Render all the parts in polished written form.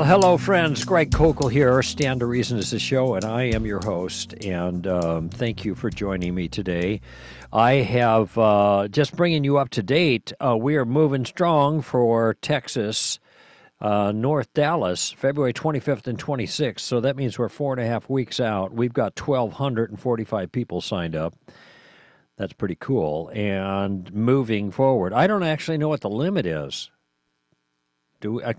Well, hello, friends. Greg Koukl here. Stand to Reason is the show, and I am your host. And thank you for joining me today. I have just bringing you up to date. We are moving strong for Texas, North Dallas, February 25th and 26th. So that means we're 4.5 weeks out. We've got 1,245 people signed up. That's pretty cool. And moving forward, I don't actually know what the limit is. A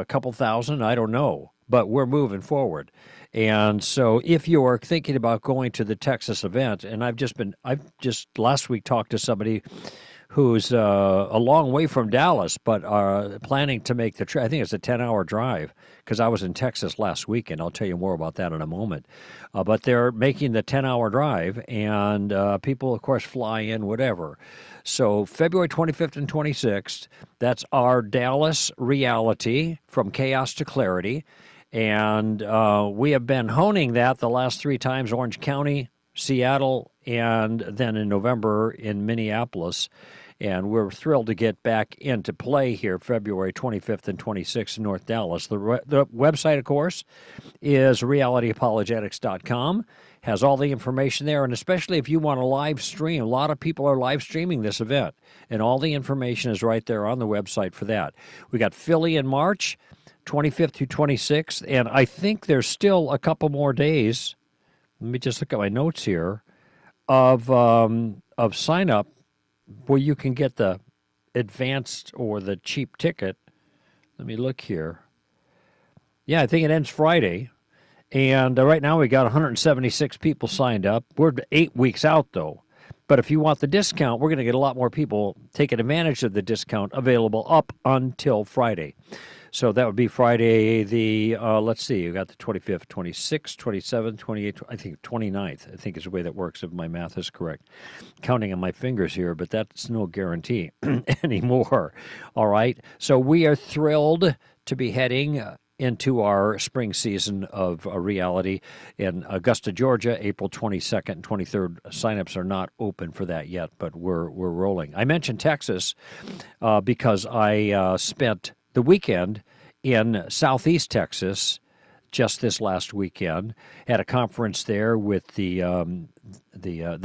couple thousand, I don't know, but we're moving forward. And so if you're thinking about going to the Texas event, and I've just last week talked to somebody who's a long way from Dallas, but are planning to make the trip. I think it's a 10-hour drive because I was in Texas last weekend. I'll tell you more about that in a moment. But they're making the 10-hour drive, and people, of course, fly in, whatever. So February 25th and 26th, that's our Dallas reality, From Chaos to Clarity. And we have been honing that the last 3 times, Orange County, Seattle, and then in November in Minneapolis. And we're thrilled to get back into play here February 25th and 26th in North Dallas. The website, of course, is realityapologetics.com. Has all the information there, and especially if you want to live stream. A lot of people are live streaming this event, and all the information is right there on the website for that. We got Philly in March, 25th through 26th, and I think there's still a couple more days. Let me just look at my notes here of sign up where you can get the advanced or the cheap ticket. Let me look here. Yeah, I think it ends Friday. And right now we got 176 people signed up. We're 8 weeks out, though. But if you want the discount, we're going to get a lot more people taking advantage of the discount available up until Friday. So that would be Friday let's see, you got the 25th, 26th, 27th, 28th, I think 29th, I think is the way that works if my math is correct. Counting on my fingers here, but that's no guarantee anymore. All right, so we are thrilled to be heading into our spring season of reality in Augusta, Georgia, April 22nd and 23rd. Signups are not open for that yet, but we're rolling. I mentioned Texas because I spent the weekend in Southeast Texas just this last weekend. Had a conference there with the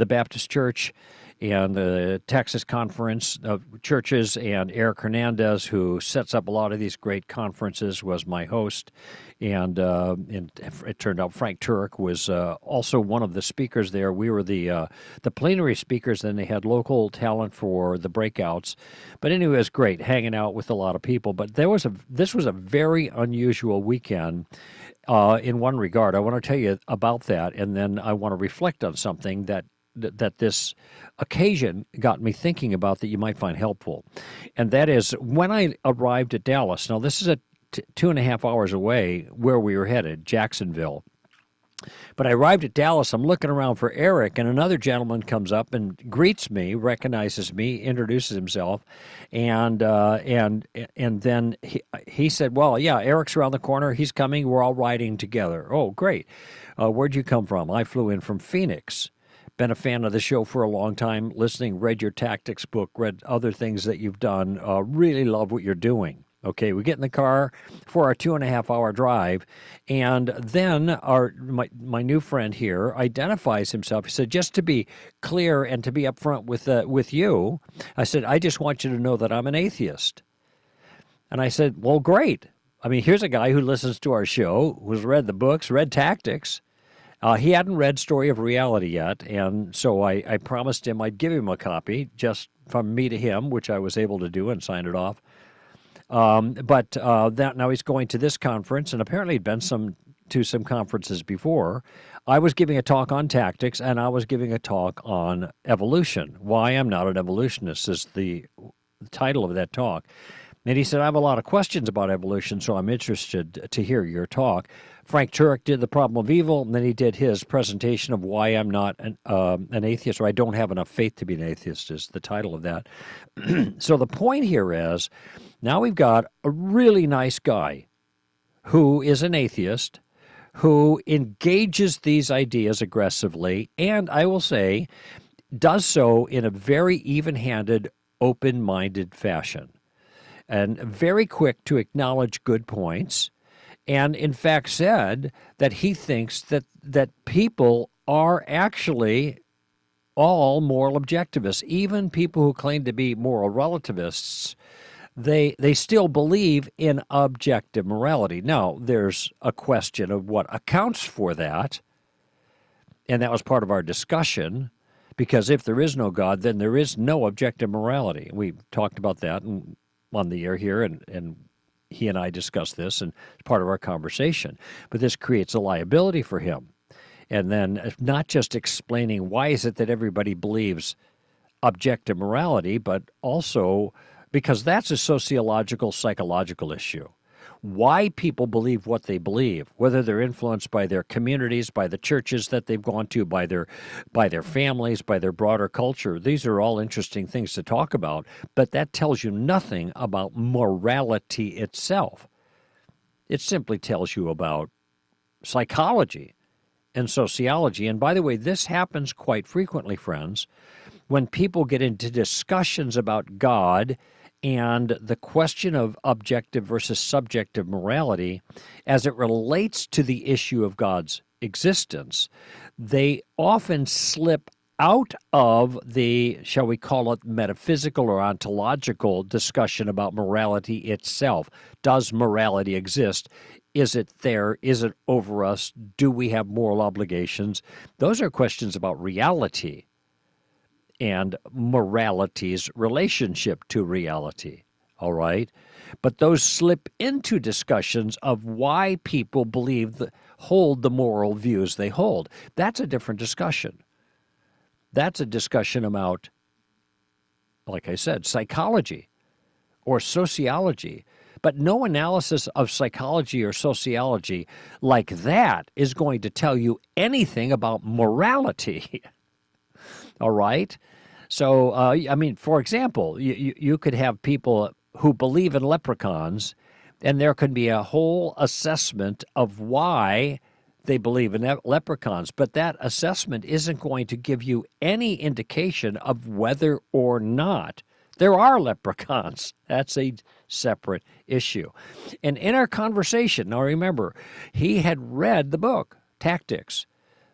Baptist Church and the Texas Conference of Churches, and Eric Hernandez, who sets up a lot of these great conferences, was my host. And it turned out Frank Turek was also one of the speakers there. We were the plenary speakers, then they had local talent for the breakouts. But anyway, it was great hanging out with a lot of people. But this was a very unusual weekend in one regard. I want to tell you about that, and then I want to reflect on something that this occasion got me thinking about that you might find helpful. And that is when I arrived at Dallas. Now, this is 2.5 hours away where we were headed, Jacksonville. But I arrived at Dallas. I'm looking around for Eric, and another gentleman comes up and greets me, recognizes me, introduces himself, and then he said, "Well, yeah, Eric's around the corner. He's coming. We're all riding together." Oh, great. Where'd you come from? I flew in from Phoenix. Been a fan of the show for a long time, listening, read your tactics book, read other things that you've done. Really love what you're doing. Okay, we get in the car for our 2.5-hour drive, and then my new friend here identifies himself. He said, just to be clear and to be upfront with you, I said, I just want you to know that I'm an atheist. And I said, well, great. I mean, here's a guy who listens to our show, who's read the books, read tactics. He hadn't read Story of Reality yet, and so I promised him I'd give him a copy just from me to him, which I was able to do and sign it off. But now he's going to this conference, and apparently he'd been to some conferences before. I was giving a talk on tactics, and I was giving a talk on evolution. Why I'm not an evolutionist is the title of that talk. And he said, I have a lot of questions about evolution, so I'm interested to hear your talk. Frank Turek did The Problem of Evil, and then he did his presentation of why I'm not an atheist, or I don't have enough faith to be an atheist is the title of that. So the point here is, now we've got a really nice guy who is an atheist, who engages these ideas aggressively, and I will say, does so in a very even-handed, open-minded fashion. And very quick to acknowledge good points, and in fact said that he thinks that people are actually all moral objectivists. Even people who claim to be moral relativists, they still believe in objective morality. Now, there's a question of what accounts for that, and that was part of our discussion, because if there is no God, then there is no objective morality. We talked about that on the air here, and he and I discussed this, and it's part of our conversation. But this creates a liability for him. And then not just explaining why is it that everybody believes objective morality, but also because that's a sociological, psychological issue. Why people believe what they believe, whether they're influenced by their communities, by the churches that they've gone to, by their families, by their broader culture. These are all interesting things to talk about, but that tells you nothing about morality itself. It simply tells you about psychology and sociology. And by the way, this happens quite frequently, friends, when people get into discussions about God and the question of objective versus subjective morality as it relates to the issue of God's existence. They often slip out of the, shall we call it, metaphysical or ontological discussion about morality itself. Does morality exist? Is it there? Is it over us? Do we have moral obligations? Those are questions about reality and morality's relationship to reality, all right? But those slip into discussions of why people hold the moral views they hold. That's a different discussion. That's a discussion about, like I said, psychology or sociology. But no analysis of psychology or sociology like that is going to tell you anything about morality. All right? So, I mean, for example, you could have people who believe in leprechauns, and there could be a whole assessment of why they believe in leprechauns, but that assessment isn't going to give you any indication of whether or not there are leprechauns. That's a separate issue. And in our conversation, now remember, he had read the book, Tactics.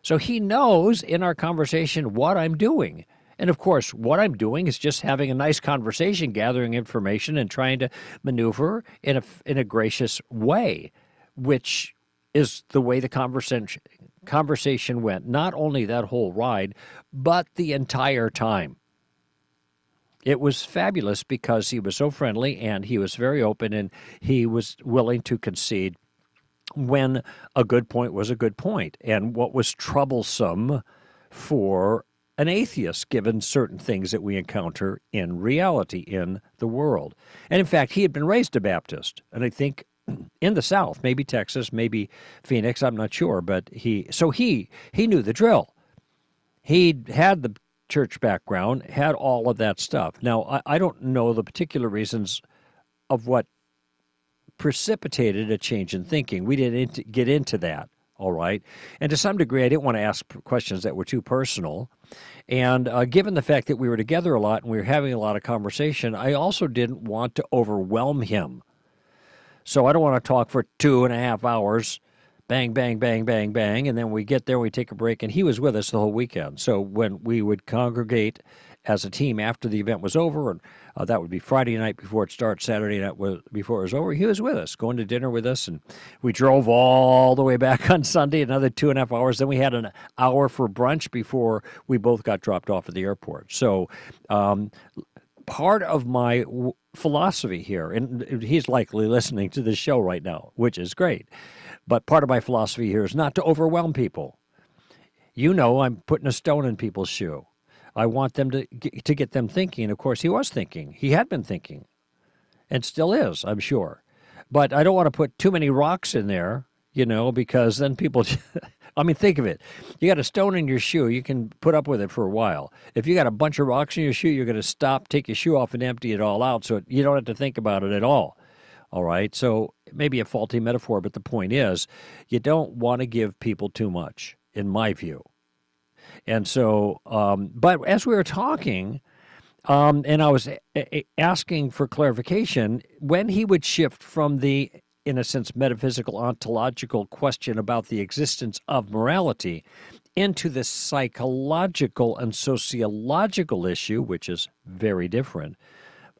So he knows in our conversation what I'm doing. And of course, what I'm doing is just having a nice conversation, gathering information and trying to maneuver in a gracious way, which is the way the conversation went, not only that whole ride, but the entire time. It was fabulous because he was so friendly and he was very open and he was willing to concede when a good point was a good point, and what was troublesome for an atheist, given certain things that we encounter in reality in the world. And in fact, he had been raised a Baptist, and I think in the South, maybe Texas, maybe Phoenix, I'm not sure, but he knew the drill. He had the church background, had all of that stuff. Now, I don't know the particular reasons of what precipitated a change in thinking. We didn't get into that, all right? And to some degree, I didn't want to ask questions that were too personal. And given the fact that we were together a lot and we were having a lot of conversation, I also didn't want to overwhelm him. So I don't want to talk for 2.5 hours, bang, bang, bang, bang, bang, and then we get there, we take a break, and he was with us the whole weekend. So when we would congregate as a team after the event was over, and that would be Friday night before it starts, Saturday night before it was over, he was with us, going to dinner with us, and we drove all the way back on Sunday, another 2.5 hours. Then we had an hour for brunch before we both got dropped off at the airport. So part of my philosophy here, and he's likely listening to this show right now, which is great, but part of my philosophy here is not to overwhelm people. You know, I'm putting a stone in people's shoe. I want them to get them thinking. Of course, he was thinking. He had been thinking, and still is, I'm sure. But I don't want to put too many rocks in there, you know, because then people, I mean, think of it. You got a stone in your shoe, you can put up with it for a while. If you got a bunch of rocks in your shoe, you're going to stop, take your shoe off, and empty it all out, so you don't have to think about it at all. All right, so maybe a faulty metaphor, but the point is, you don't want to give people too much, in my view. And so, but as we were talking, and I was asking for clarification, when he would shift from the in a sense, metaphysical, ontological question about the existence of morality into the psychological and sociological issue, which is very different,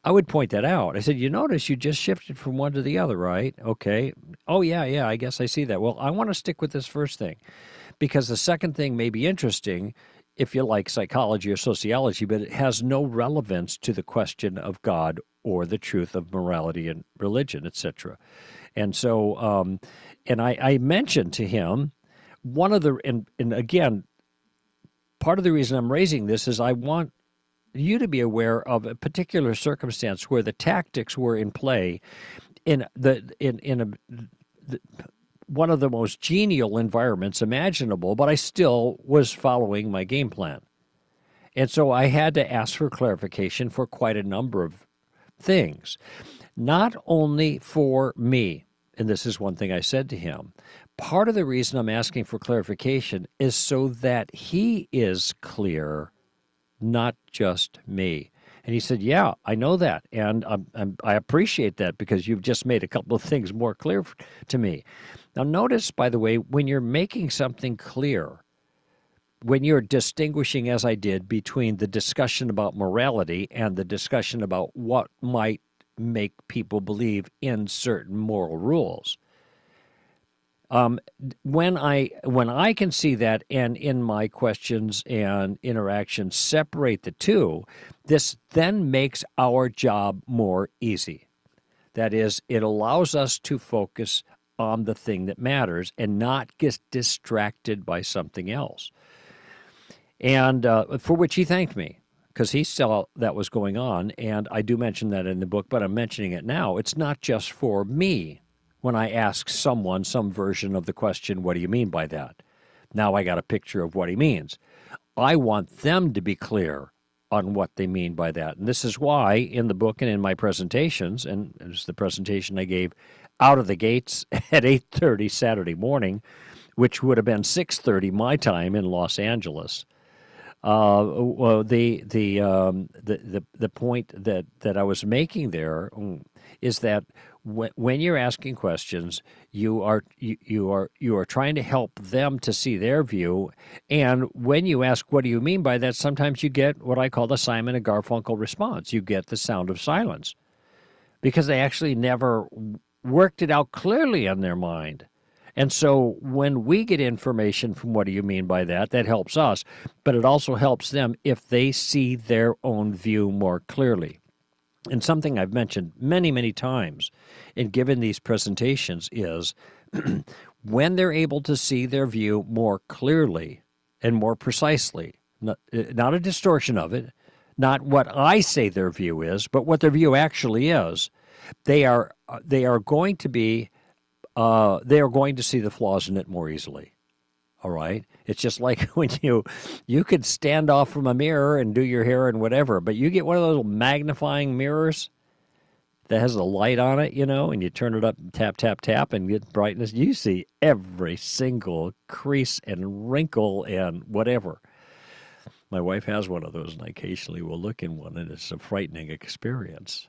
I would point that out. I said, you notice you just shifted from one to the other, right? Okay. Oh, yeah, I guess I see that. Well, I want to stick with this first thing because the second thing may be interesting if you like psychology or sociology, but it has no relevance to the question of God or the truth of morality and religion, etc. And so, and I mentioned to him one of the, and again, part of the reason I'm raising this is I want you to be aware of a particular circumstance where the tactics were in play in one of the most genial environments imaginable, but I still was following my game plan. And so I had to ask for clarification for quite a number of things, not only for me. And this is one thing I said to him. Part of the reason I'm asking for clarification is so that he is clear, not just me. And he said, yeah, I know that. And I appreciate that because you've just made a couple of things more clear to me. Now, notice, by the way, when you're making something clear, when you're distinguishing, as I did, between the discussion about morality and the discussion about what might make people believe in certain moral rules, when I can see that and in my questions and interactions separate the two, this then makes our job more easy. That is, it allows us to focus on the thing that matters and not get distracted by something else. And for which he thanked me because he saw that was going on. And I do mention that in the book, but I'm mentioning it now. It's not just for me. When I ask someone some version of the question, what do you mean by that? Now I got a picture of what he means. I want them to be clear on what they mean by that. And this is why in the book and in my presentations, and it's the presentation I gave out of the gates at 8:30 Saturday morning, which would have been 6:30 my time in Los Angeles. Well, the point that I was making there is that when you're asking questions, you are trying to help them to see their view, and when you ask, "What do you mean by that?" sometimes you get what I call the Simon and Garfunkel response. You get the sound of silence because they actually never worked it out clearly in their mind. And so when we get information from what do you mean by that, that helps us, but it also helps them if they see their own view more clearly. And something I've mentioned many, many times in giving these presentations is when they're able to see their view more clearly and more precisely, not a distortion of it, not what I say their view is, but what their view actually is, they are going to be they are going to see the flaws in it more easily. All right? It's just like when you could stand off from a mirror and do your hair and whatever, but you get one of those magnifying mirrors that has a light on it, and you turn it up and tap, tap, tap and get brightness. You see every single crease and wrinkle and whatever. My wife has one of those, and I occasionally will look in one, and it's a frightening experience.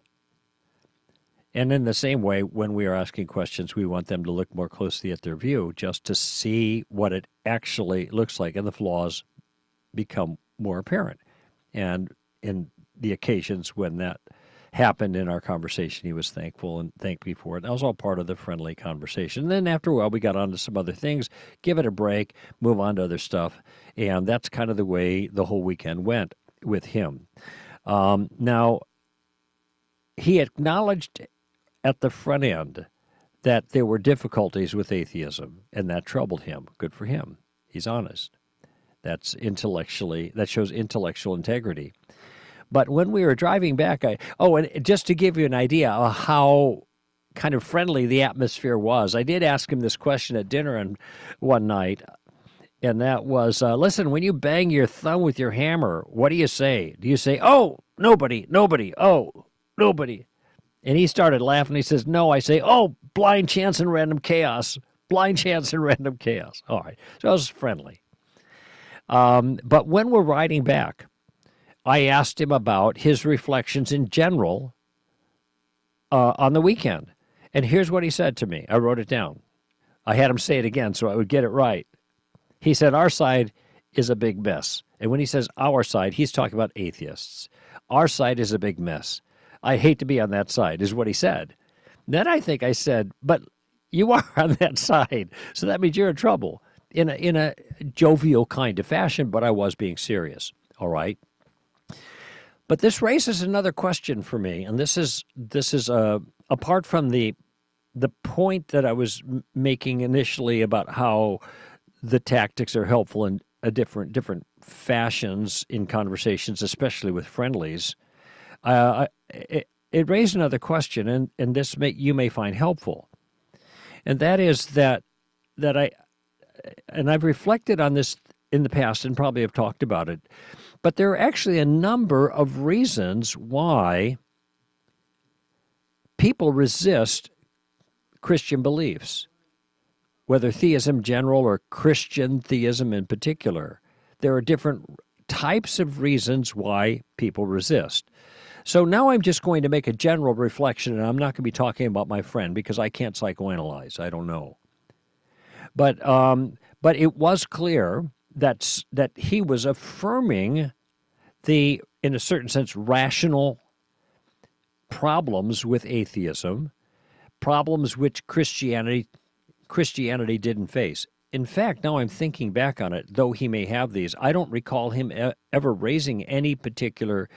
And in the same way, when we are asking questions, we want them to look more closely at their view just to see what it actually looks like, and the flaws become more apparent. And in the occasions when that happened in our conversation, he was thankful and thanked me for it. That was all part of the friendly conversation. And then after a while, we got on to some other things, give it a break, move on to other stuff. And that's kind of the way the whole weekend went with him. Now, he acknowledged at the front end that there were difficulties with atheism, and that troubled him. Good for him. He's honest. That shows intellectual integrity. But when we were driving back, and just to give you an idea of how kind of friendly the atmosphere was, I did ask him this question at dinner one night, and that was, listen, when you bang your thumb with your hammer, what do you say? Do you say, oh, nobody, oh, nobody? And he started laughing. He says, no, I say, oh, blind chance and random chaos. Blind chance and random chaos. All right. So it was friendly. But when we're riding back, I asked him about his reflections in general on the weekend. And here's what he said to me. I wrote it down. I had him say it again so I would get it right. He said, our side is a big mess. And when he says our side, he's talking about atheists. Our side is a big mess. I hate to be on that side, is what he said. Then I think I said, but you are on that side, so that means you're in trouble. In a jovial kind of fashion, but I was being serious, all right? But this raises another question for me, and this is apart from the point that I was making initially about how the tactics are helpful in different fashions in conversations, especially with friendlies. It raised another question, and this you may find helpful, and that is that I've reflected on this in the past and probably have talked about it, but there are actually a number of reasons why people resist Christian beliefs, whether theism general or Christian theism in particular. There are different types of reasons why people resist. So now I'm just going to make a general reflection, and I'm not going to be talking about my friend because I can't psychoanalyze. I don't know. But it was clear that he was affirming the, in a certain sense, rational problems with atheism, problems which Christianity didn't face. In fact, now I'm thinking back on it, though he may have these, I don't recall him ever raising any particular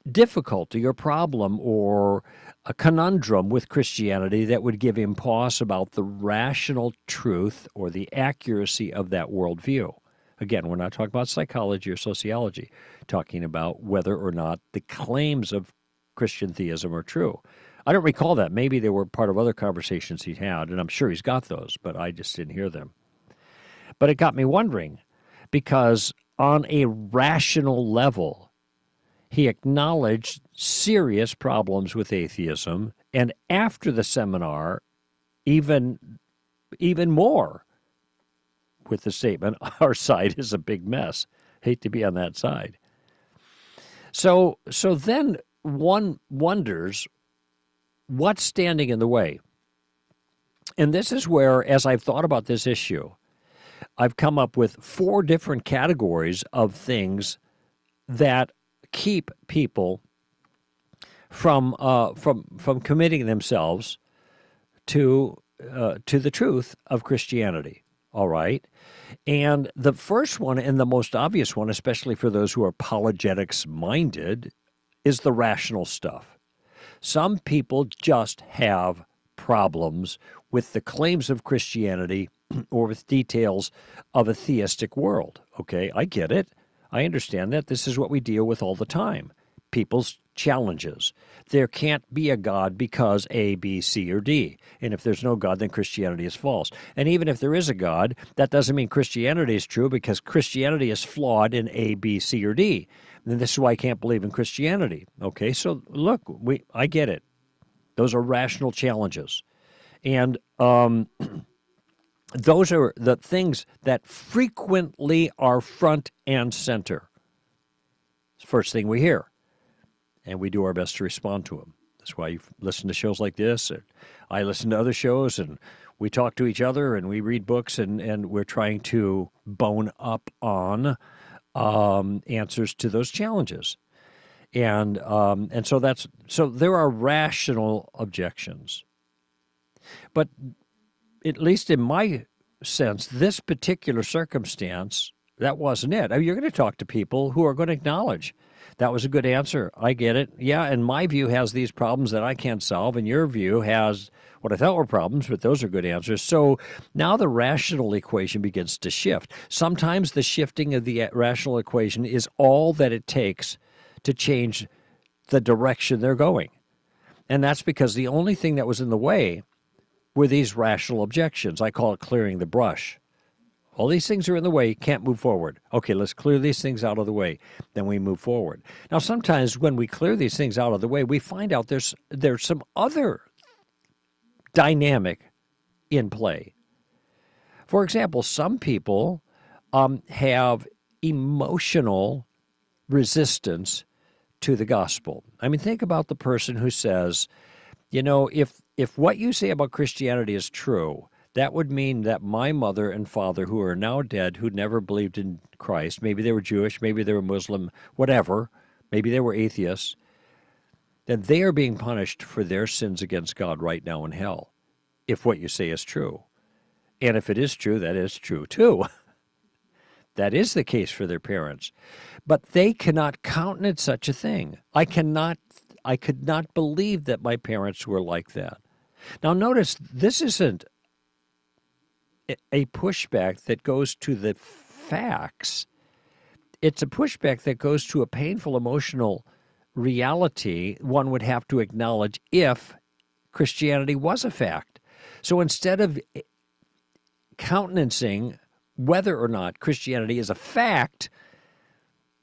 difficulty or problem or a conundrum with Christianity that would give him pause about the rational truth or the accuracy of that worldview. Again, we're not talking about psychology or sociology, talking about whether or not the claims of Christian theism are true. I don't recall that. Maybe they were part of other conversations he'd had, and I'm sure he's got those, but I just didn't hear them. But it got me wondering, because on a rational level, he acknowledged serious problems with atheism, and after the seminar, even more, with the statement, our side is a big mess. Hate to be on that side. So then one wonders, what's standing in the way? And this is where, as I've thought about this issue, I've come up with 4 different categories of things that keep people from committing themselves to the truth of Christianity. All right. And the first one, and the most obvious one, especially for those who are apologetics minded, is the rational stuff. Some people just have problems with the claims of Christianity or with details of a theistic world. Okay, I get it. I understand that. This is what we deal with all the time. People's challenges. There can't be a God because A, B, C, or D. And if there's no God, then Christianity is false. And even if there is a God, that doesn't mean Christianity is true because Christianity is flawed in A, B, C, or D. And this is why I can't believe in Christianity. Okay, so look, I get it. Those are rational challenges. And those are the things that frequently are front and center. First thing we hear. And we do our best to respond to them. That's why you listen to shows like this. And I listen to other shows, and we talk to each other, and we read books, and we're trying to bone up on answers to those challenges. And so there are rational objections. But at least in my sense, this particular circumstance, that wasn't it. I mean, you're going to talk to people who are going to acknowledge that was a good answer. I get it. Yeah, and my view has these problems that I can't solve, and your view has what I thought were problems, but those are good answers. So now the rational equation begins to shift. Sometimes the shifting of the rational equation is all that it takes to change the direction they're going. And that's because the only thing that was in the way were these rational objections. I call it clearing the brush. All these things are in the way, can't move forward. Okay, let's clear these things out of the way, then we move forward. Now, sometimes when we clear these things out of the way, we find out there's some other dynamic in play. For example, some people have emotional resistance to the gospel. I mean, think about the person who says, you know, if if what you say about Christianity is true, that would mean that my mother and father, who are now dead, who never believed in Christ, maybe they were Jewish, maybe they were Muslim, whatever, maybe they were atheists, then they are being punished for their sins against God right now in hell, if what you say is true. And if it is true, that is true too. That is the case for their parents. But they cannot countenance such a thing. I could not believe that my parents were like that. Now notice, this isn't a pushback that goes to the facts. It's a pushback that goes to a painful emotional reality one would have to acknowledge if Christianity was a fact. So instead of countenancing whether or not Christianity is a fact,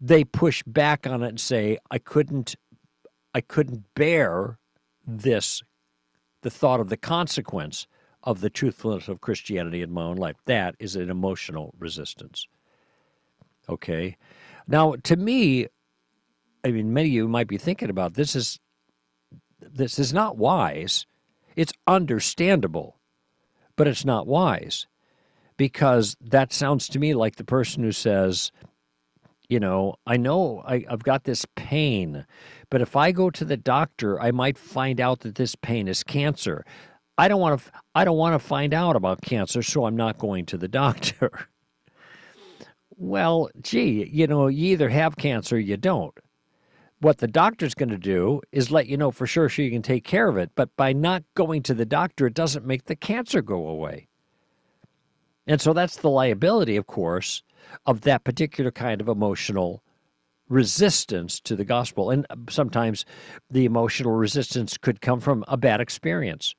they push back on it and say, I couldn't bear this, the thought of the consequence of the truthfulness of Christianity in my own life. That is an emotional resistance. Okay? Now, to me, I mean, many of you might be thinking about this is not wise. It's understandable, but it's not wise, because that sounds to me like the person who says, you know I've got this pain, but if I go to the doctor, I might find out that this pain is cancer. I don't want to find out about cancer, so I'm not going to the doctor. Well, gee, you either have cancer or you don't. What the doctor's going to do is let you know for sure so you can take care of it. But by not going to the doctor, it doesn't make the cancer go away. And so that's the liability, of course, of that particular kind of emotional resistance to the gospel. And sometimes the emotional resistance could come from a bad experience.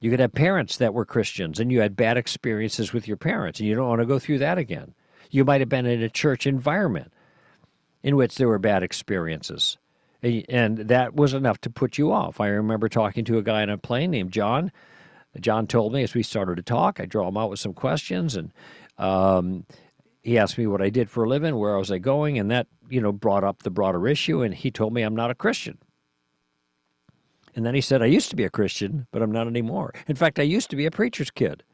You could have parents that were Christians, and you had bad experiences with your parents, and you don't want to go through that again. You might have been in a church environment in which there were bad experiences, and that was enough to put you off. I remember talking to a guy on a plane named John. John told me as we started to talk, I draw him out with some questions, and he asked me what I did for a living, where was I going, and that, brought up the broader issue, and he told me I'm not a Christian. And then he said, I used to be a Christian, but I'm not anymore. In fact, I used to be a preacher's kid.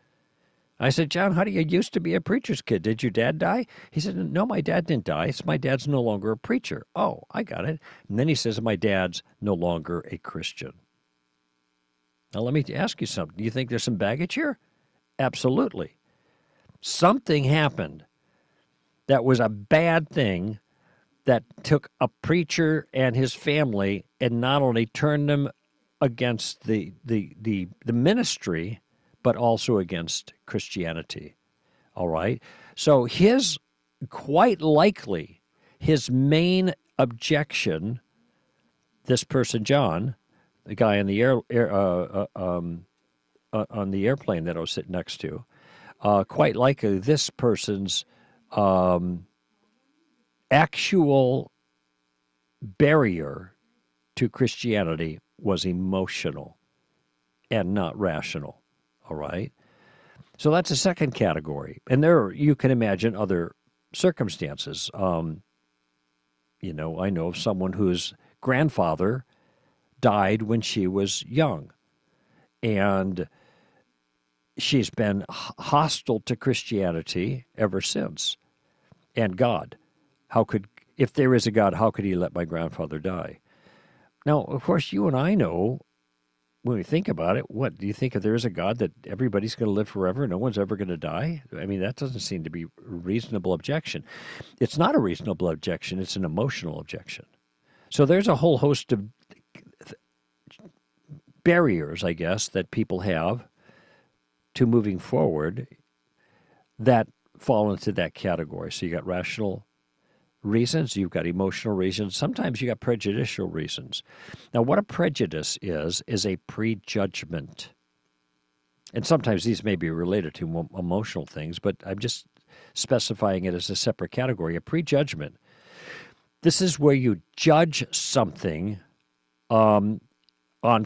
I said, John, how do you used to be a preacher's kid? Did your dad die? He said, no, my dad didn't die. It's my dad's no longer a preacher. Oh, I got it. And then he says, my dad's no longer a Christian. Now, let me ask you something. Do you think there's some baggage here? Absolutely. Something happened that was a bad thing that took a preacher and his family and not only turned them against the ministry, but also against Christianity. All right? So quite likely, his main objection, this person, John, the guy on the on the airplane that I was sitting next to, quite likely this person's actual barrier to Christianity was emotional and not rational. All right? So that's a second category. And you can imagine other circumstances. I know of someone whose grandfather died when she was young, and she's been hostile to Christianity ever since. And God, if there is a God, how could he let my grandfather die? Now, of course, you and I know, when we think about it, what do you think? If there is a God, that everybody's going to live forever, no one's ever going to die? I mean, that doesn't seem to be a reasonable objection. It's not a reasonable objection, it's an emotional objection. So there's a whole host of barriers, I guess, that people have to moving forward that fall into that category. So you got rational reasons, you've got emotional reasons, sometimes you got prejudicial reasons. Now, what a prejudice is a prejudgment. And sometimes these may be related to emotional things, but I'm just specifying it as a separate category. A prejudgment, this is where you judge something on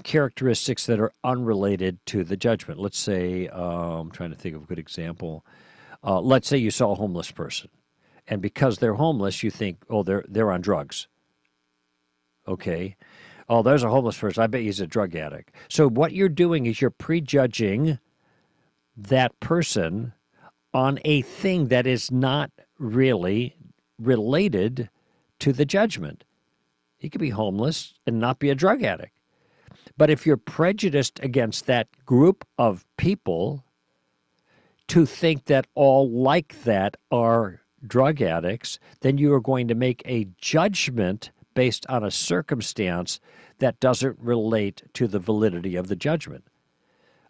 characteristics that are unrelated to the judgment. Let's say, I'm trying to think of a good example. Let's say you saw a homeless person, and because they're homeless, you think, oh, they're on drugs. Okay. Oh, there's a homeless person. I bet he's a drug addict. So what you're doing is you're prejudging that person on a thing that is not really related to the judgment. He could be homeless and not be a drug addict. But if you're prejudiced against that group of people to think that all like that are drug addicts, then you are going to make a judgment based on a circumstance that doesn't relate to the validity of the judgment.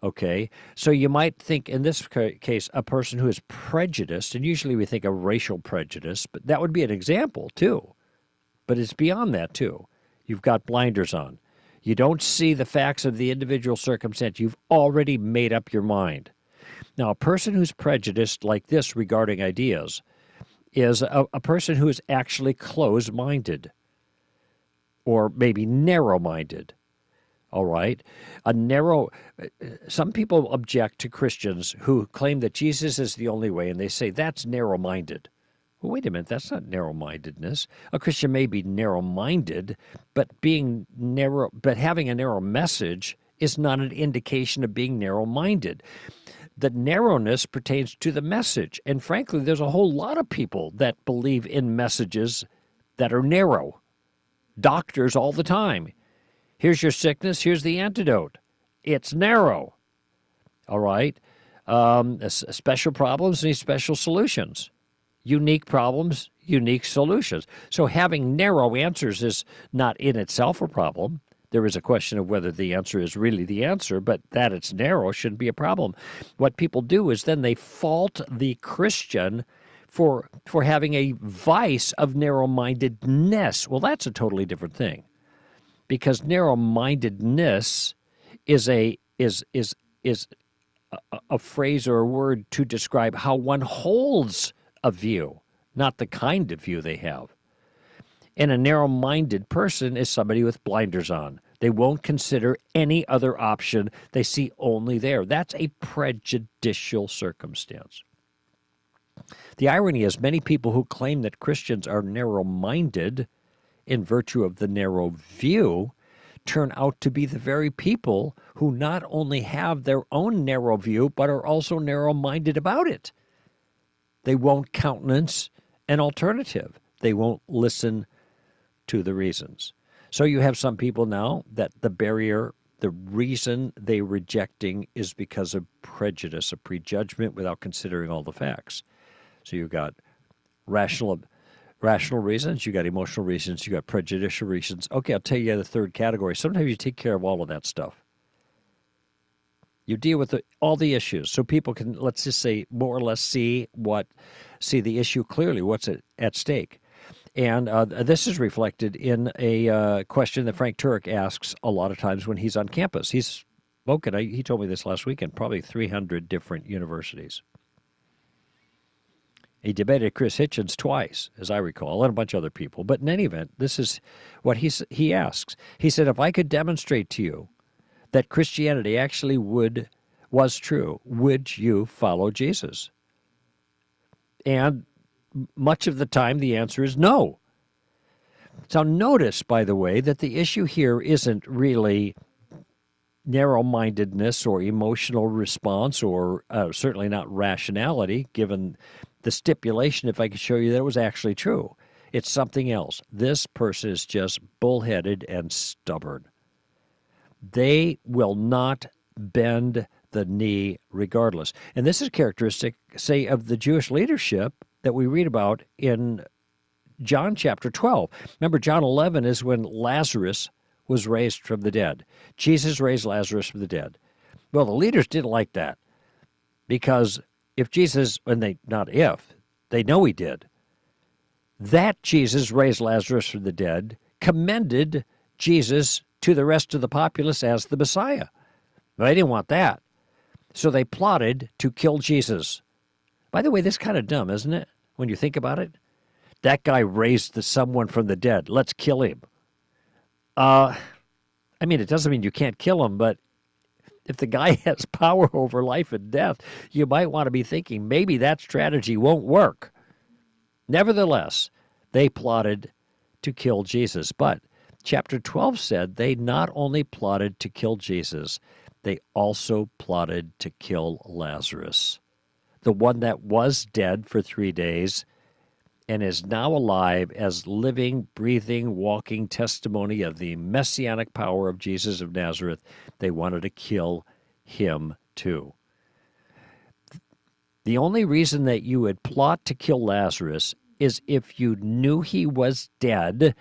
Okay, so you might think in this case a person who is prejudiced, and usually we think of racial prejudice, but that would be an example too. But it's beyond that too. You've got blinders on. You don't see the facts of the individual circumstance. You've already made up your mind. Now, a person who's prejudiced like this regarding ideas is a person who is actually closed-minded or maybe narrow-minded. All right? Some people object to Christians who claim that Jesus is the only way, and they say that's narrow-minded. Well, wait a minute, that's not narrow-mindedness. A Christian may be narrow-minded, but having a narrow message is not an indication of being narrow-minded. The narrowness pertains to the message, and frankly, there's a whole lot of people that believe in messages that are narrow. Doctors all the time. Here's your sickness, here's the antidote. It's narrow. All right? Special problems need special solutions. Unique problems, unique solutions. So having narrow answers is not in itself a problem. There is a question of whether the answer is really the answer, but that it's narrow shouldn't be a problem. What people do is then they fault the Christian for having a vice of narrow-mindedness. Well, that's a totally different thing, because narrow-mindedness is a phrase or a word to describe how one holds a view, not the kind of view they have. And a narrow-minded person is somebody with blinders on. They won't consider any other option. They see only there. That's a prejudicial circumstance. The irony is many people who claim that Christians are narrow-minded in virtue of the narrow view turn out to be the very people who not only have their own narrow view, but are also narrow-minded about it. They won't countenance an alternative. They won't listen to the reasons. So you have some people now that the reason they're rejecting is because of prejudice, a prejudgment without considering all the facts. So you've got rational reasons, you got emotional reasons, you got prejudicial reasons. Okay, I'll tell you the third category. Sometimes you take care of all of that stuff. You deal with all the issues so people can, let's just say, more or less see the issue clearly, what's at stake. And this is reflected in a question that Frank Turek asks a lot of times when he's on campus. He's spoken, he told me this last weekend, probably 300 different universities. He debated Chris Hitchens twice, as I recall, and a bunch of other people. But in any event, this is what he asks. He said, if I could demonstrate to you that Christianity actually was true, would you follow Jesus? And much of the time, the answer is no. So notice, by the way, that the issue here isn't really narrow-mindedness or emotional response or certainly not rationality, given the stipulation, if I could show you that it was actually true. It's something else. This person is just bullheaded and stubborn. They will not bend the knee regardless. And this is characteristic, say, of the Jewish leadership that we read about in John chapter 12. Remember, John 11 is when Lazarus was raised from the dead. Jesus raised Lazarus from the dead. Well, the leaders didn't like that because if Jesus, they know he did, that Jesus raised Lazarus from the dead commended Jesus to the rest of the populace as the Messiah. They didn't want that. So they plotted to kill Jesus. By the way, this is kind of dumb, isn't it, when you think about it? That guy raised someone from the dead. Let's kill him. It doesn't mean you can't kill him, but if the guy has power over life and death, you might want to be thinking maybe that strategy won't work. Nevertheless, they plotted to kill Jesus. But chapter 12 said they not only plotted to kill Jesus, they also plotted to kill Lazarus, the one that was dead for 3 days and is now alive as living, breathing, walking testimony of the messianic power of Jesus of Nazareth. They wanted to kill him too. The only reason that you would plot to kill Lazarus is if you knew he was dead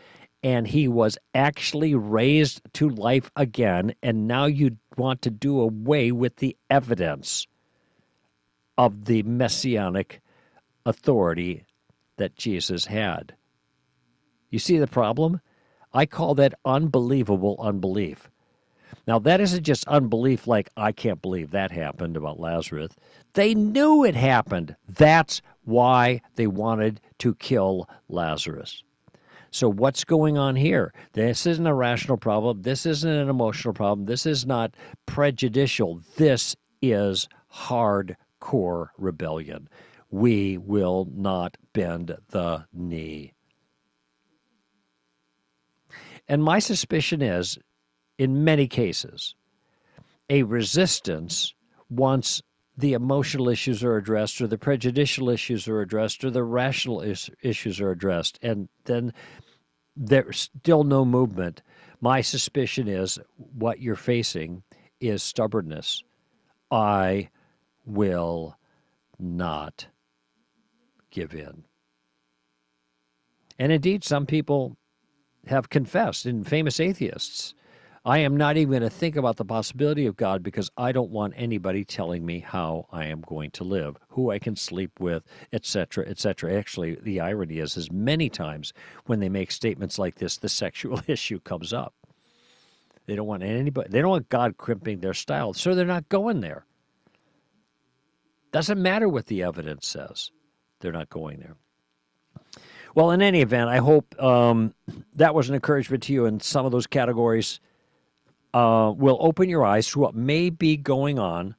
and he was actually raised to life again, and now you want to do away with the evidence of the messianic authority that Jesus had. You see the problem? I call that unbelievable unbelief. Now, that isn't just unbelief like, I can't believe that happened about Lazarus. They knew it happened. That's why they wanted to kill Lazarus. So what's going on here? This isn't a rational problem. This isn't an emotional problem. This is not prejudicial. This is hardcore rebellion. We will not bend the knee. And my suspicion is, in many cases, a resistance, once the emotional issues are addressed, or the prejudicial issues are addressed, or the rational issues are addressed, and then there's still no movement. My suspicion is what you're facing is stubbornness. I will not give in. And indeed, some people have confessed, and famous atheists, I am not even going to think about the possibility of God because I don't want anybody telling me how I am going to live, who I can sleep with, etc., etc. Actually, the irony is many times when they make statements like this, the sexual issue comes up. They don't want anybody, they don't want God crimping their style, so they're not going there. Doesn't matter what the evidence says. They're not going there. Well, in any event, I hope that was an encouragement to you in some of those categories. Will open your eyes to what may be going on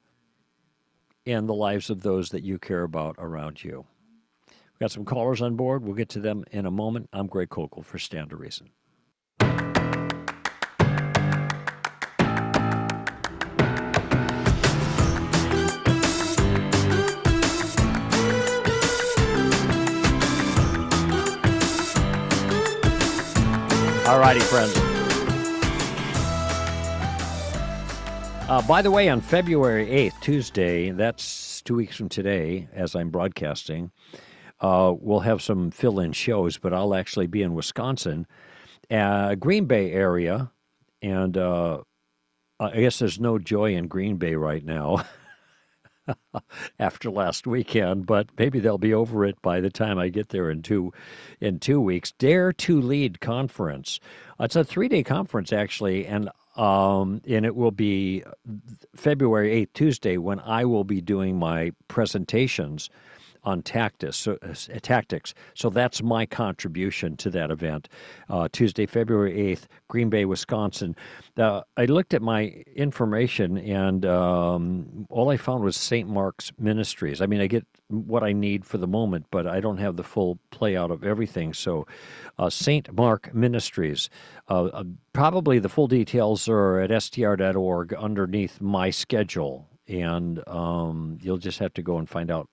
in the lives of those that you care about around you. We've got some callers on board. We'll get to them in a moment. I'm Greg Koukl for Stand to Reason. All righty, friends. By the way, on February 8th, Tuesday, that's 2 weeks from today, as I'm broadcasting, we'll have some fill-in shows, but I'll actually be in Wisconsin, Green Bay area, and I guess there's no joy in Green Bay right now after last weekend, but maybe they'll be over it by the time I get there in 2 weeks. Dare to Lead Conference. It's a 3-day conference, actually, and it will be February 8th, Tuesday, when I will be doing my presentations on tactics. So that's my contribution to that event. Tuesday, February 8th, Green Bay, Wisconsin. I looked at my information, and all I found was St. Mark's Ministries. I mean, I get what I need for the moment, but I don't have the full play out of everything. So St. Mark Ministries. Probably the full details are at str.org underneath my schedule, and you'll just have to go and find out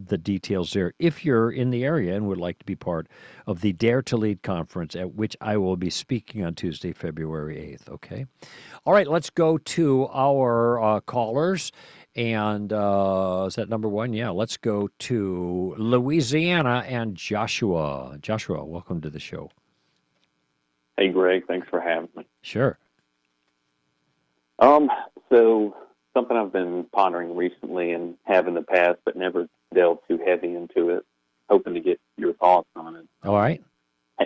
the details there if you're in the area and would like to be part of the Dare to Lead conference, at which I will be speaking on Tuesday, February 8th, okay? All right, let's go to our callers. And is that number one? Yeah, let's go to Louisiana and Joshua. Joshua, welcome to the show. Hey, Greg, thanks for having me. Sure. So something I've been pondering recently and have in the past, but never delved too heavy into it, hoping to get your thoughts on it. All right.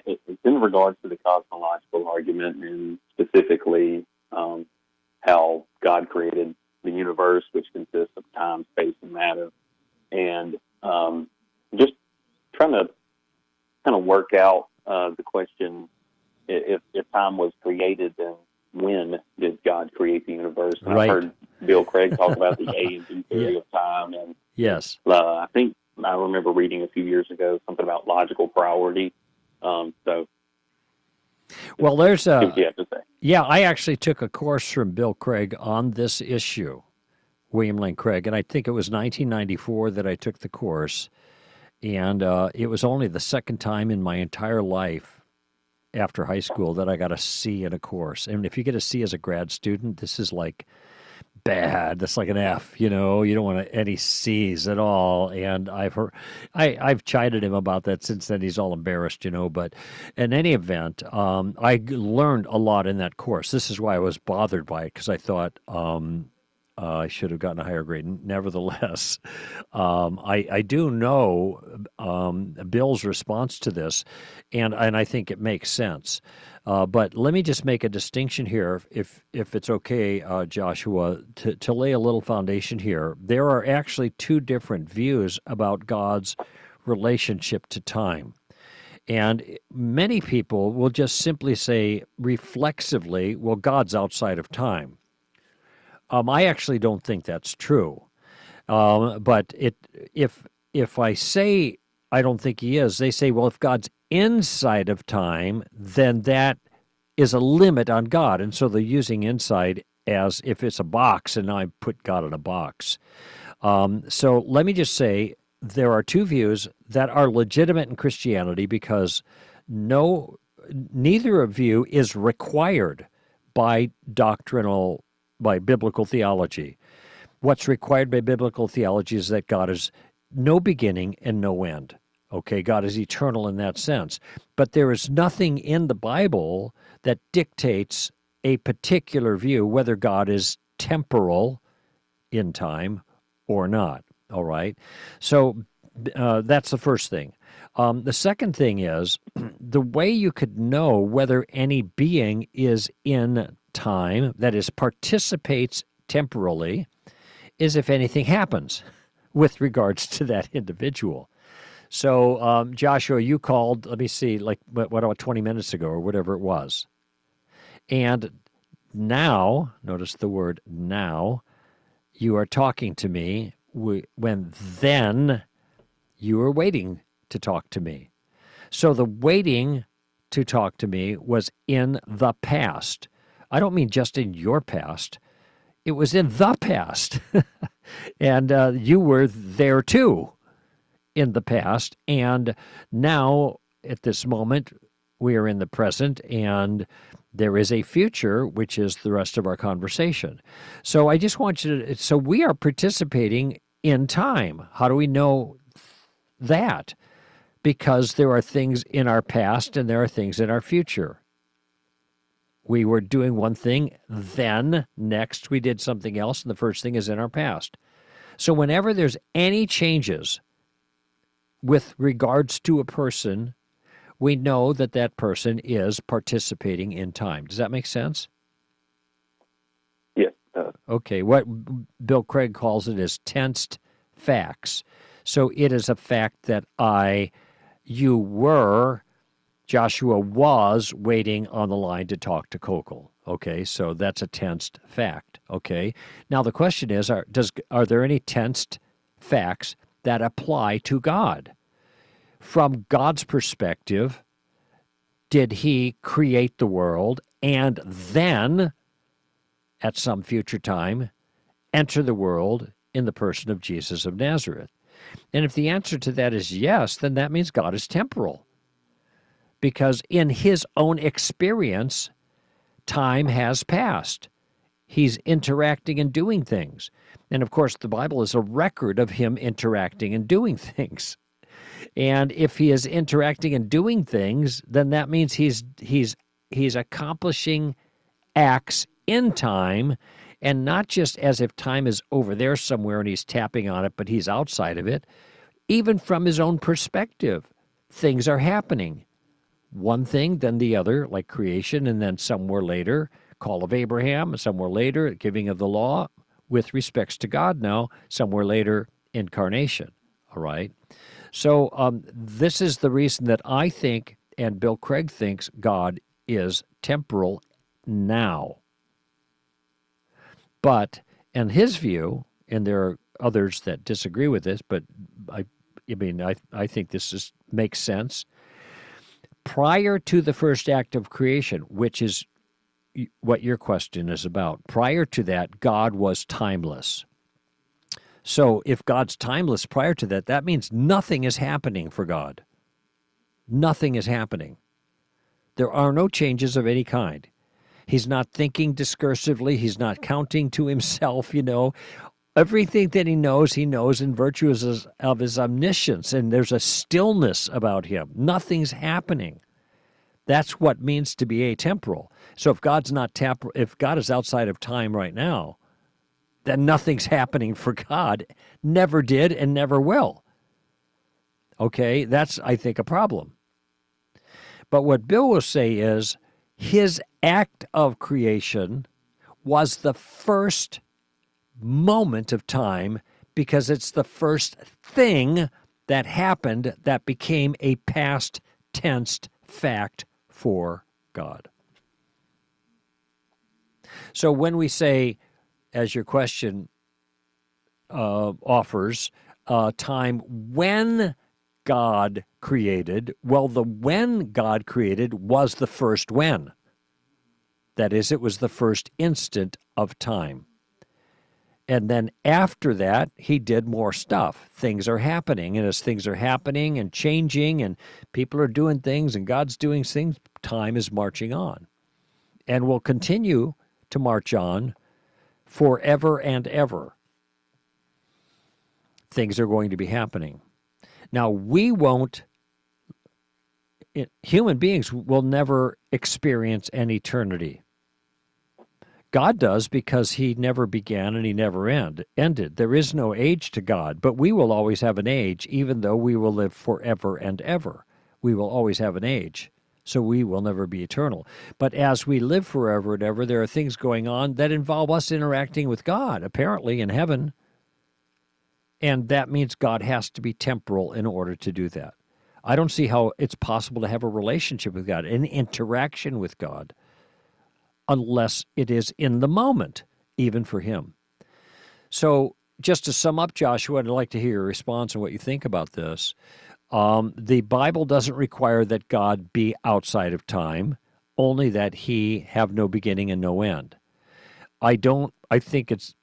It's in regards to the cosmological argument, and specifically how God created the universe, which consists of time, space, and matter. And just trying to kind of work out the question, if time was created, then when did God create the universe? And right. I've heard Bill Craig talk about the A and B theory of time. And yes. I think I remember reading a few years ago something about logical priority. So Well, there's See what you have to say. yeah, I actually took a course from Bill Craig on this issue, William Lane Craig, and I think it was 1994 that I took the course, and it was only the second time in my entire life after high school that I got a C in a course. And if you get a C as a grad student, this is like bad. That's like an F. You don't want any C's at all. And I've chided him about that since then. He's all embarrassed. But in any event, I learned a lot in that course. This is why I was bothered by it, because I thought I should have gotten a higher grade. Nevertheless, I do know Bill's response to this, and I think it makes sense. But let me just make a distinction here, if it's okay, Joshua, to lay a little foundation here. There are actually two different views about God's relationship to time. And many people will just simply say reflexively, well, God's outside of time. I actually don't think that's true. But if I say I don't think he is, they say, well, if God's inside of time, then that is a limit on God. And so they're using inside as if it's a box, and now I put God in a box. So let me just say there are two views that are legitimate in Christianity, because neither of you is required by biblical theology. What's required by biblical theology is that God is no beginning and no end. Okay, God is eternal in that sense. But there is nothing in the Bible that dictates a particular view, whether God is temporal in time or not. All right? So that's the first thing. The second thing is the way you could know whether any being is in time, that is, participates temporally, is if anything happens with regards to that individual. So, Joshua, you called, let me see, like, what about 20 minutes ago or whatever it was. And now, notice the word now, you are talking to me when then you were waiting to talk to me. So the waiting to talk to me was in the past. I don't mean just in your past. It was in the past. And you were there too in the past. And now, at this moment, we are in the present, and there is a future, which is the rest of our conversation. So I just want you to, so we are participating in time. How do we know that? Because there are things in our past and there are things in our future. We were doing one thing, then next we did something else, and the first thing is in our past. So whenever there's any changes with regards to a person, we know that that person is participating in time. Does that make sense? Yes. Okay. What Bill Craig calls it is tensed facts. So it is a fact that you were, Joshua was waiting on the line to talk to Koukl. Okay, so that's a tensed fact. Okay, now the question is, are there any tensed facts that apply to God? From God's perspective, did he create the world and then, at some future time, enter the world in the person of Jesus of Nazareth? And if the answer to that is yes, then that means God is temporal. Because in his own experience, time has passed. He's interacting and doing things. And of course, the Bible is a record of him interacting and doing things. And if he is interacting and doing things, then that means he's accomplishing acts in time, and not just as if time is over there somewhere and he's tapping on it, but he's outside of it. Even from his own perspective, things are happening. One thing, then the other, like creation, and then somewhere later, call of Abraham, and somewhere later, giving of the law, with respects to God now, somewhere later, incarnation. All right? So this is the reason that I think, and Bill Craig thinks, God is temporal now. But in his view, and there are others that disagree with this, but I think this makes sense. prior to the first act of creation, which is what your question is about, prior to that, God was timeless. So if God's timeless prior to that, that means nothing is happening for God. Nothing is happening. There are no changes of any kind. He's not thinking discursively. He's not counting to himself, Everything that he knows in virtue of his omniscience, and there's a stillness about him. Nothing's happening. That's what means to be atemporal. So if if God is outside of time right now, then nothing's happening for God. Never did and never will. Okay, that's, I think, a problem. But what Bill will say is his act of creation was the first moment of time because it's the first thing that happened that became a past tense fact for God. So when we say, as your question offers, time when God created, well, the when God created was the first when. That is, it was the first instant of time. And then after that, he did more stuff. Things are happening, and as things are happening and changing, and people are doing things, and God's doing things, time is marching on. And will continue to march on forever and ever. Things are going to be happening. Now, human beings will never experience an eternity. God does because he never began and he never ended. There is no age to God, but we will always have an age, even though we will live forever and ever. We will always have an age, so we will never be eternal. But as we live forever and ever, there are things going on that involve us interacting with God, apparently in heaven. And that means God has to be temporal in order to do that. I don't see how it's possible to have a relationship with God, an interaction with God, unless it is in the moment, even for him. So just to sum up, Joshua, I'd like to hear your response and what you think about this. The Bible doesn't require that God be outside of time, only that he have no beginning and no end. I think it's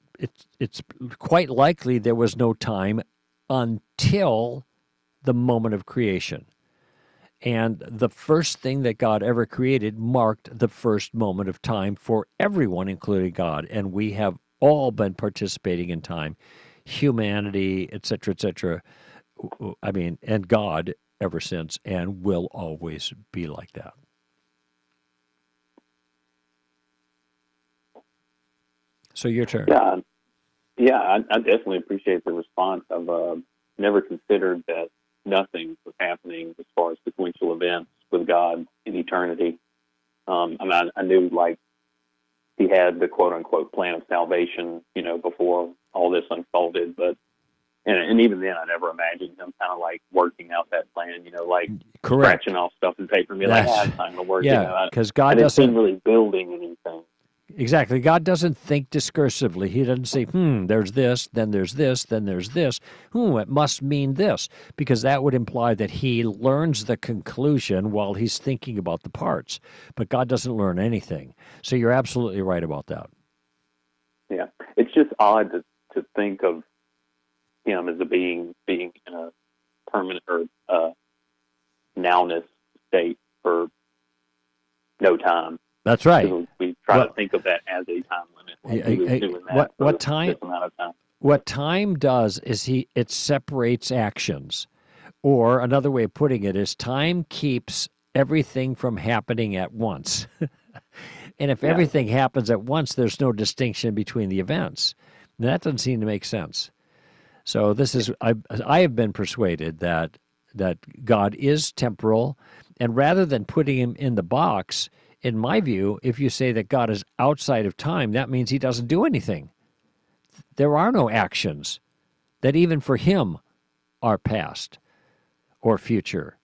quite likely there was no time until the moment of creation. And the first thing that God ever created marked the first moment of time for everyone, including God. And we have all been participating in time, humanity, et cetera, and God ever since, and will always be like that. So your turn. Yeah, I definitely appreciate the response. I've never considered that nothing was happening as far as sequential events with God in eternity. I knew he had the quote unquote plan of salvation, before all this unfolded, but and even then I never imagined him kind of working out that plan, Correct. scratching off stuff in paper and be like, it's time to work. Yeah, because God didn't doesn't seem really building anything. Exactly. God doesn't think discursively. He doesn't say, there's this, then there's this, then there's this. It must mean this, because that would imply that he learns the conclusion while he's thinking about the parts. But God doesn't learn anything. So you're absolutely right about that. Yeah. It's just odd to think of him as a being in a permanent or nowness state for no time. That's right. We try to think of that as a time limit. What time? This amount of time. What time does is it separates actions, or another way of putting it is time keeps everything from happening at once. And if everything happens at once, there's no distinction between the events. And that doesn't seem to make sense. So this is I have been persuaded that God is temporal, and rather than putting him in the box, in my view, if you say that God is outside of time, that means he doesn't do anything. There are no actions that even for him are past or future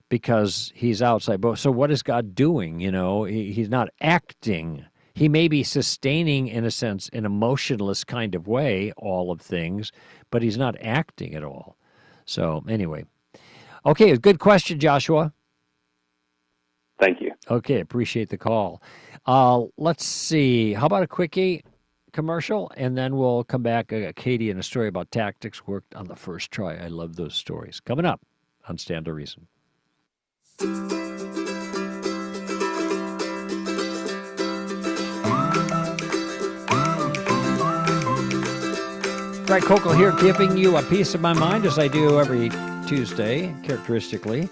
because he's outside. So what is God doing? He's not acting. He may be sustaining, in a sense, an emotionless kind of way, all of things, but he's not acting at all. So anyway. Okay, good question, Joshua. Thank you. Okay, appreciate the call. Let's see. How about a quickie commercial, and then we'll come back. I got Katie and a story about tactics worked on the first try. I love those stories. Coming up on Stand to Reason. Greg Koukl here, giving you a piece of my mind, as I do every Tuesday, characteristically,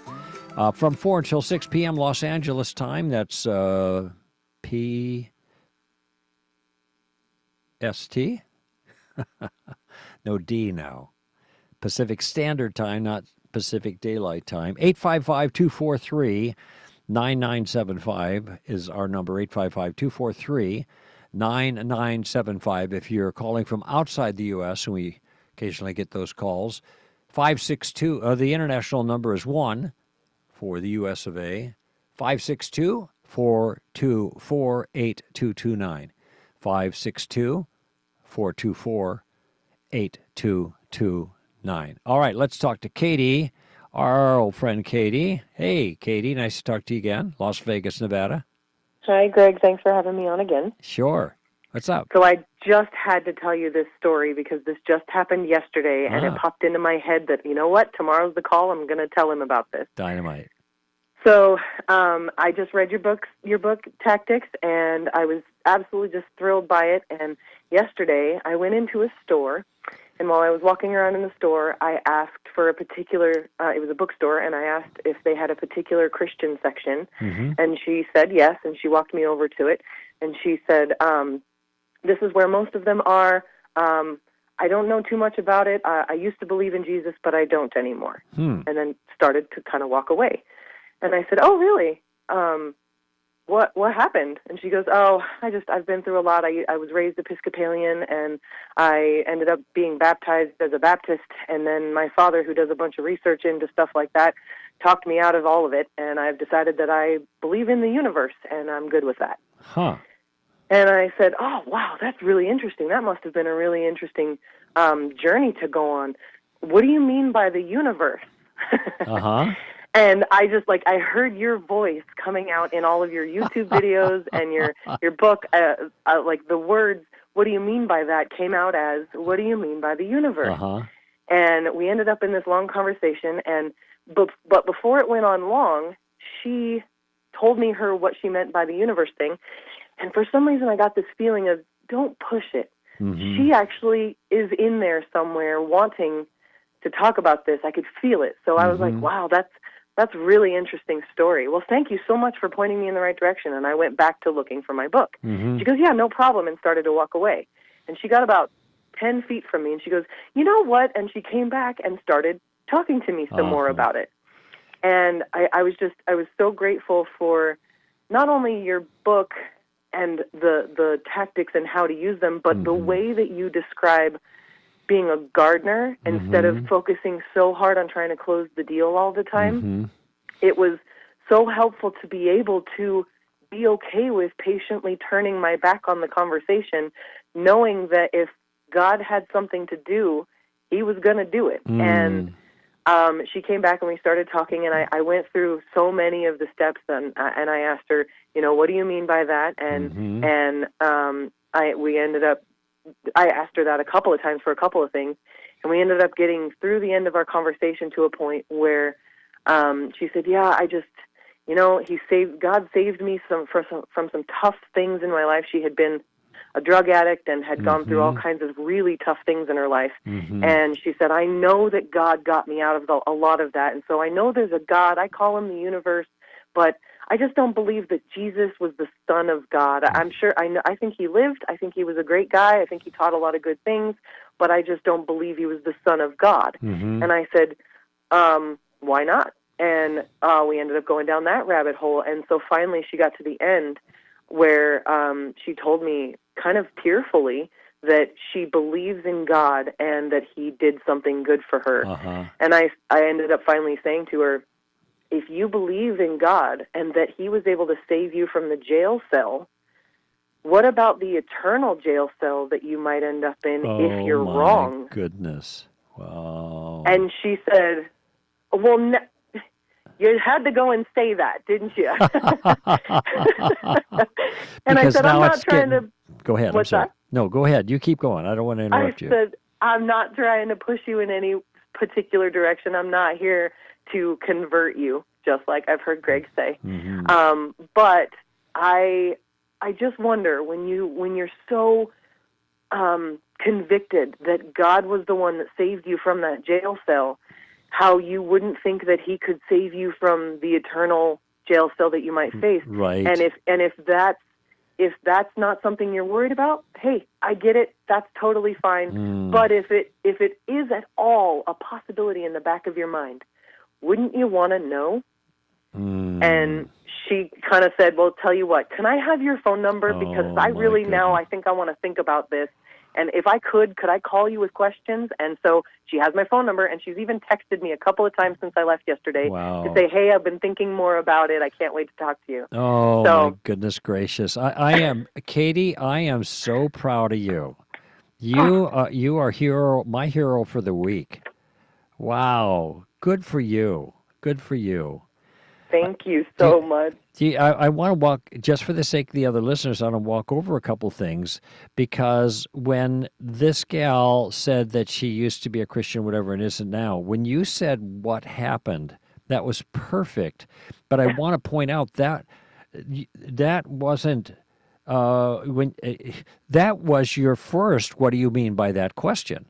from 4 until 6 p.m. Los Angeles time. That's PST? No D now. Pacific Standard Time, not Pacific Daylight Time. 855-243-9975 is our number, 855-243-9975. If you're calling from outside the U.S., and we occasionally get those calls, 562, the international number is 1 for the U.S. of A, 562-424-8229, 562-424-8229. All right, let's talk to Katie, our old friend Katie. Hey, Katie, nice to talk to you again, Las Vegas, Nevada. Hi, Greg. Thanks for having me on again. Sure. What's up? So I just had to tell you this story because this just happened yesterday, and it popped into my head that, you know what, tomorrow's the call. I'm going to tell him about this. Dynamite. So I just read your book, Tactics, and I was absolutely just thrilled by it. And yesterday I went into a store, and while I was walking around in the store, I asked for a particular, it was a bookstore, and I asked if they had a particular Christian section. Mm-hmm. And she said yes, and she walked me over to it. And she said, this is where most of them are. I don't know too much about it. I used to believe in Jesus, but I don't anymore. And then started to kind of walk away. And I said, oh, really? What happened? And she goes, oh, I've been through a lot. I was raised Episcopalian, and I ended up being baptized as a Baptist. And then my father, who does a bunch of research into stuff like that, talked me out of all of it. And I've decided that I believe in the universe, and I'm good with that. Huh. And I said, oh, wow, that's really interesting. That must have been a really interesting journey to go on. What do you mean by the universe? Uh-huh. And I just, I heard your voice coming out in all of your YouTube videos and your book, the words, what do you mean by that, came out as, what do you mean by the universe? Uh-huh. And we ended up in this long conversation, and but before it went on long, she told me what she meant by the universe thing, and for some reason I got this feeling of, don't push it. Mm-hmm. She actually is in there somewhere wanting to talk about this. I could feel it. So I was like, wow, that's really interesting story. Well, thank you so much for pointing me in the right direction. And I went back to looking for my book. Mm-hmm. She goes, yeah, no problem, and started to walk away. And she got about 10 feet from me, and she goes, you know what? And she came back and started talking to me some more about it. And I was so grateful for not only your book and the tactics and how to use them, but the way that you describe being a gardener instead of focusing so hard on trying to close the deal all the time. It was so helpful to be able to be okay with patiently turning my back on the conversation, knowing that if God had something to do, he was going to do it. And she came back and we started talking, and I went through so many of the steps, and I asked her, what do you mean by that? And we ended up, I asked her that a couple of times for a couple of things, and we ended up getting through the end of our conversation to a point where she said, yeah, I just, God saved me from some tough things in my life. She had been a drug addict and had gone through all kinds of really tough things in her life. And she said, I know that God got me out of a lot of that. And so I know there's a God. I call him the universe, but I just don't believe that Jesus was the Son of God. I'm sure, I think he lived. I think he was a great guy. I think he taught a lot of good things, but I just don't believe he was the Son of God. And I said, why not? And we ended up going down that rabbit hole. And so finally she got to the end where she told me kind of tearfully that she believes in God and that he did something good for her. And I ended up finally saying to her, if you believe in God and that he was able to save you from the jail cell, what about the eternal jail cell that you might end up in if you're wrong? Goodness. Wow. And she said, well, You had to go and say that, didn't you? And Because I said, now I'm not it's trying getting... to... Go ahead. What's I'm sorry. that? No, go ahead. You keep going. I don't want to interrupt you. I said, I'm not trying to push you in any particular direction. I'm not here to convert you, just like I've heard Greg say. Mm-hmm. But I just wonder, when you're so convicted that God was the one that saved you from that jail cell, how you wouldn't think that he could save you from the eternal jail cell that you might face. Right. And if that's not something you're worried about, hey, I get it. That's totally fine. But if it is at all a possibility in the back of your mind, wouldn't you want to know? And she kind of said, well, tell you what, can I have your phone number? Because I really now, I think I want to think about this. And if I could I call you with questions? And so she has my phone number, and she's even texted me a couple of times since I left yesterday to say, hey, I've been thinking more about it. I can't wait to talk to you. Oh, my goodness gracious. I am, Katie, I am so proud of you. You are my hero for the week. Wow. Good for you. Good for you. Thank you so much. I want to walk, just for the sake of the other listeners, I want to walk over a couple things, because when this gal said that she used to be a Christian, whatever, and isn't now, when you said what happened, that was perfect. But I want to point out that that wasn't, that was your first, what do you mean by that question?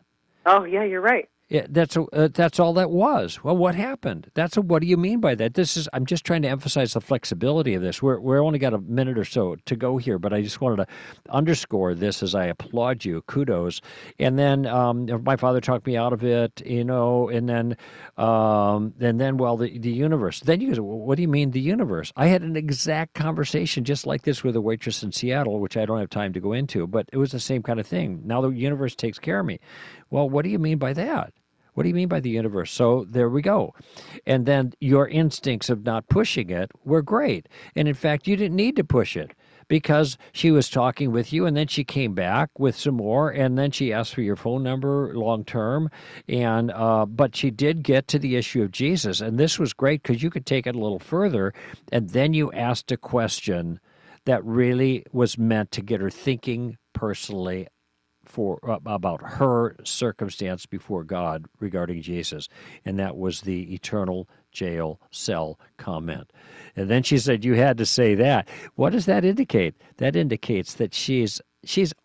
Oh, yeah, you're right. Yeah, that's all that was. Well, what happened? What do you mean by that? I'm just trying to emphasize the flexibility of this. We're only got a minute or so to go here, but I just wanted to underscore this as I applaud you. Kudos. And then my father talked me out of it, and then the universe. Then you go, well, what do you mean the universe? I had an exact conversation just like this with a waitress in Seattle, which I don't have time to go into, but it was the same kind of thing. Now the universe takes care of me. Well, what do you mean by that? What do you mean by the universe? So there we go. And then your instincts of not pushing it were great. And in fact, you didn't need to push it, because she was talking with you, and then she came back with some more, and then she asked for your phone number long term. And but she did get to the issue of Jesus. And this was great, because you could take it a little further, and then you asked a question that really was meant to get her thinking personally about her circumstance before God regarding Jesus, and that was the eternal jail cell comment. And then she said, you had to say that. What does that indicate? That indicates that she's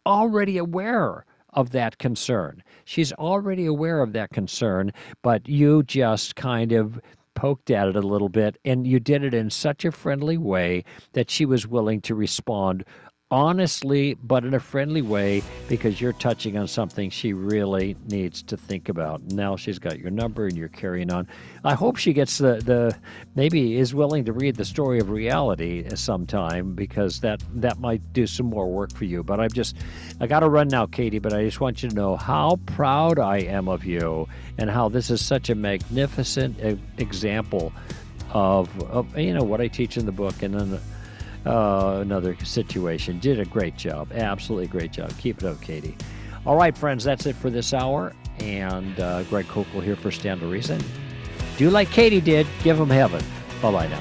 already aware of that concern. She's already aware of that concern, but you just kind of poked at it a little bit, and you did it in such a friendly way that she was willing to respond honestly, but in a friendly way, because you're touching on something she really needs to think about. Now she's got your number, and you're carrying on. I hope she gets maybe is willing to read the Story of Reality sometime, because that might do some more work for you. But I got to run now, Katie, but I just want you to know how proud I am of you, and how this is such a magnificent example of what I teach in the book, and then another situation. Did a great job. Absolutely great job. Keep it up, Katie. All right, friends, that's it for this hour. And Greg Koukl here for Stand to Reason. Do like Katie did. Give them heaven. Bye-bye now.